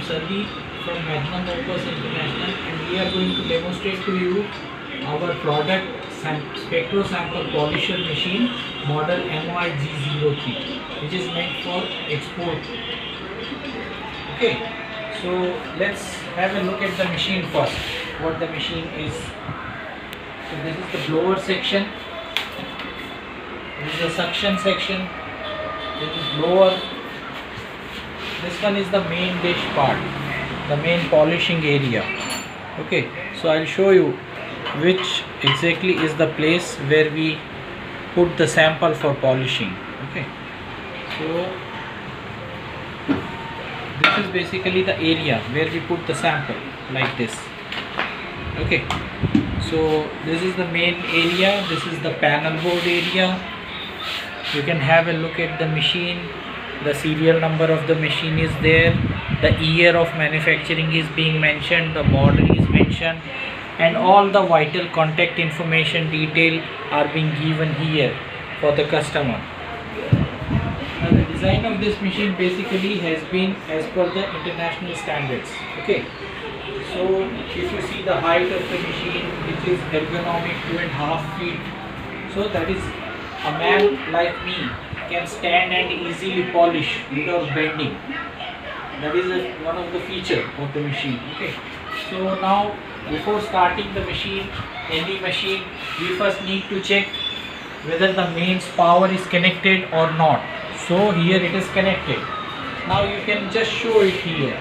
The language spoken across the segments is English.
Sarvi from Magnum Motors International, and we are going to demonstrate to you our product spectro sample polisher machine model MYG03, which is meant for export. Okay, so let's have a look at the machine first. What the machine is. So this is the blower section. This is the suction section. This is blower. This one is the main dish part, the main polishing area. Okay, so I'll show you which exactly is the place where we put the sample for polishing. Okay, so this is basically the area where we put the sample, like this. Okay, so this is the main area, this is the panel board area. You can have a look at the machine. The serial number of the machine is there, the year of manufacturing is being mentioned, the model is mentioned, and all the vital contact information detail are being given here for the customer. Now, the design of this machine basically has been as per the international standards. Okay, so if you see the height of the machine, which is ergonomic 2.5 feet, so that is a man like me can stand and easily polish without bending. That is one of the feature of the machine. Okay, so now before starting the machine, any machine, we first need to check whether the mains power is connected or not. So here it is connected. Now you can just show it here.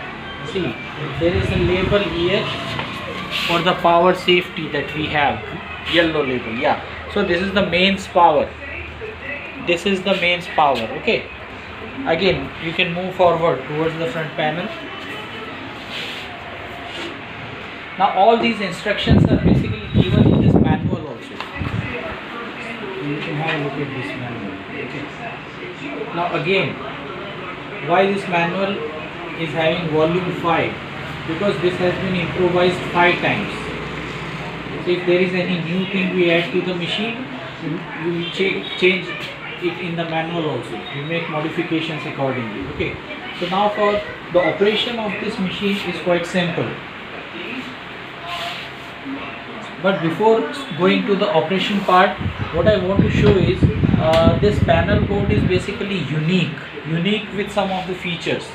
See, there is a label here for the power safety that we have, yellow label. Yeah, so this is the mains power. This is the mains power. Okay, again you can move forward towards the front panel. Now all these instructions are basically given in this manual also. You can have a look at this manual. Okay. Now again, why this manual is having volume 5? Because this has been improvised 5 times. So if there is any new thing we add to the machine, you change it in the manual also. You make modifications accordingly. Okay, so now for the operation of this machine is quite simple. But before going to the operation part, what I want to show is this panel board is basically unique with some of the features.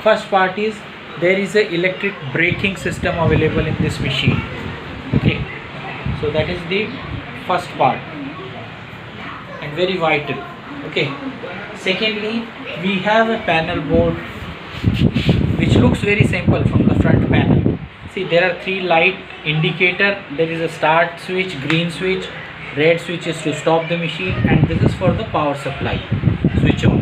First part is there is a electric braking system available in this machine. Okay, so that is the first part and very vital. Okay, secondly, we have a panel board which looks very simple from the front panel. See, there are 3 light indicator. There is a start switch, green switch, red switch is to stop the machine, and this is for the power supply, switch on.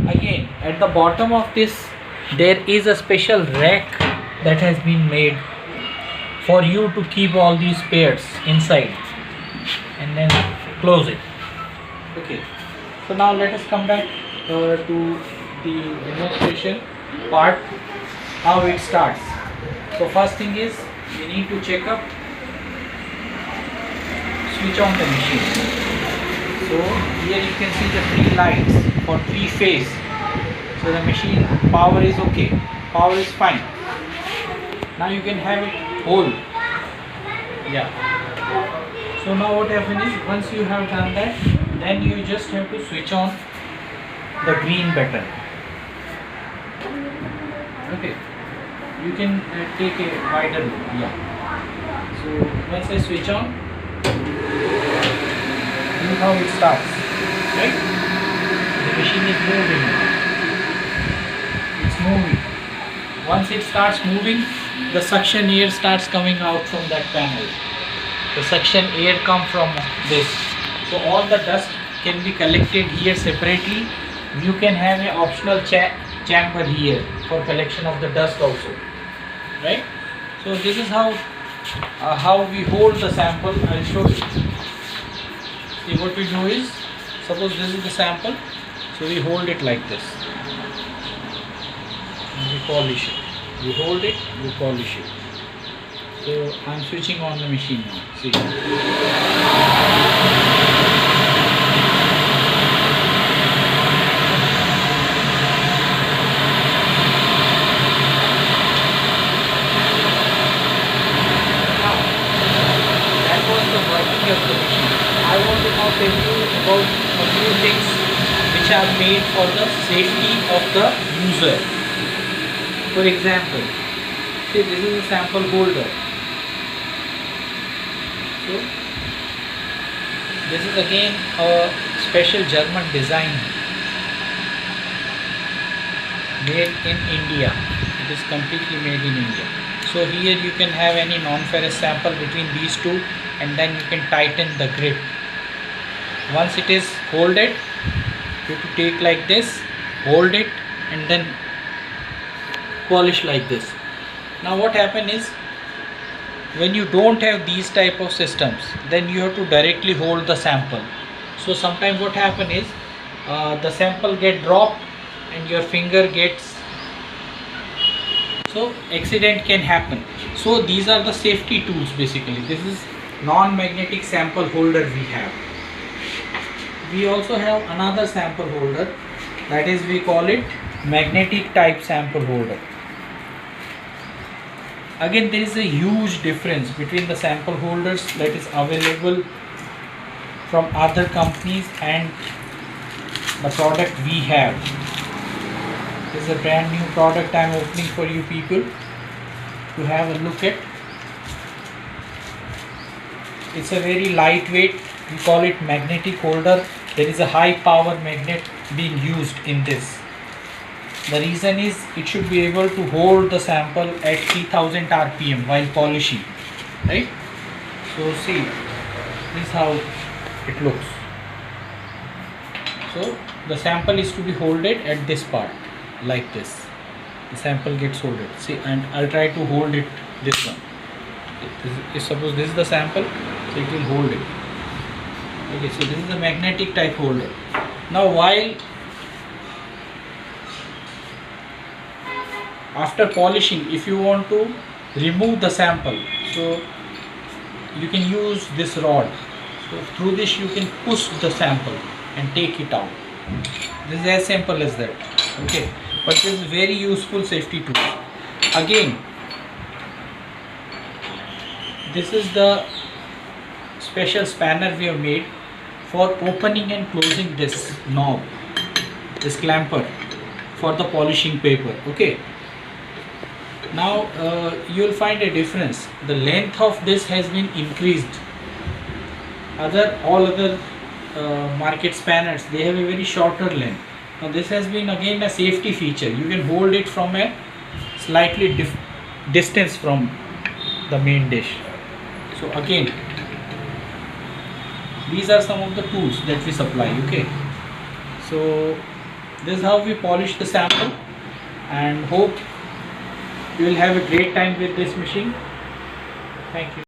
Again, at the bottom of this there is a special rack that has been made for you to keep all these spares inside and then close it. Okay, so now let us come back to the demonstration part, how it starts. So first thing is we need to check up, switch on the machine. So here you can see the 3 lights for 3 phase. So the machine power is okay, power is fine. Now you can have it whole. Yeah. So now what happens is, once you have done that, then you just have to switch on the green button. Okay, you can take a wider look. Yeah. So once I switch on, look how it starts. Right? The machine is moving. It's moving. Once it starts moving, the suction air starts coming out from that panel. The suction air comes from this. So all the dust can be collected here separately. You can have an optional chamber here for collection of the dust also. Right? So this is how we hold the sample. I'll show you. See, what we do is, suppose this is the sample, so we hold it like this. And we polish it. You hold it, you polish it. So I'm switching on the machine now. See. are made for the safety of the user. For example, see, this is a sample holder. So this is again a special German design made in India. It is completely made in India. So here you can have any non-ferrous sample between these two, and then you can tighten the grip. Once it is holded, you have to take like this, hold it, and then polish like this. Now what happen is, when you don't have these type of systems, then you have to directly hold the sample. So sometimes what happen is, the sample get dropped and your finger gets, so accident can happen. So these are the safety tools basically. This is non-magnetic sample holder we have. We also have another sample holder, that is, we call it magnetic type sample holder. Again, there is a huge difference between the sample holders that is available from other companies and the product we have. This is a brand new product I am opening for you people to have a look at. It's a very lightweight, we call it magnetic holder. There is a high power magnet being used in this. The reason is it should be able to hold the sample at 3000 rpm while polishing, right? So see, this is how it looks. So the sample is to be holded at this part like this. The sample gets holded. See, and I'll try to hold it this one. Suppose this is the sample, so it will hold it. Okay, so this is the magnetic type holder. Now while after polishing, if you want to remove the sample, so you can use this rod. So through this you can push the sample and take it out. This is as simple as that. Okay, but this is very useful safety tool. Again, this is the special spanner we have made for opening and closing this knob, this clamper, for the polishing paper. Okay, now you will find a difference. The length of this has been increased. All other market spanners, they have a very shorter length. Now this has been again a safety feature. You can hold it from a slightly distance from the main dish. So again, these are some of the tools that we supply. Okay, so this is how we polish the sample, and hope you will have a great time with this machine. Thank you.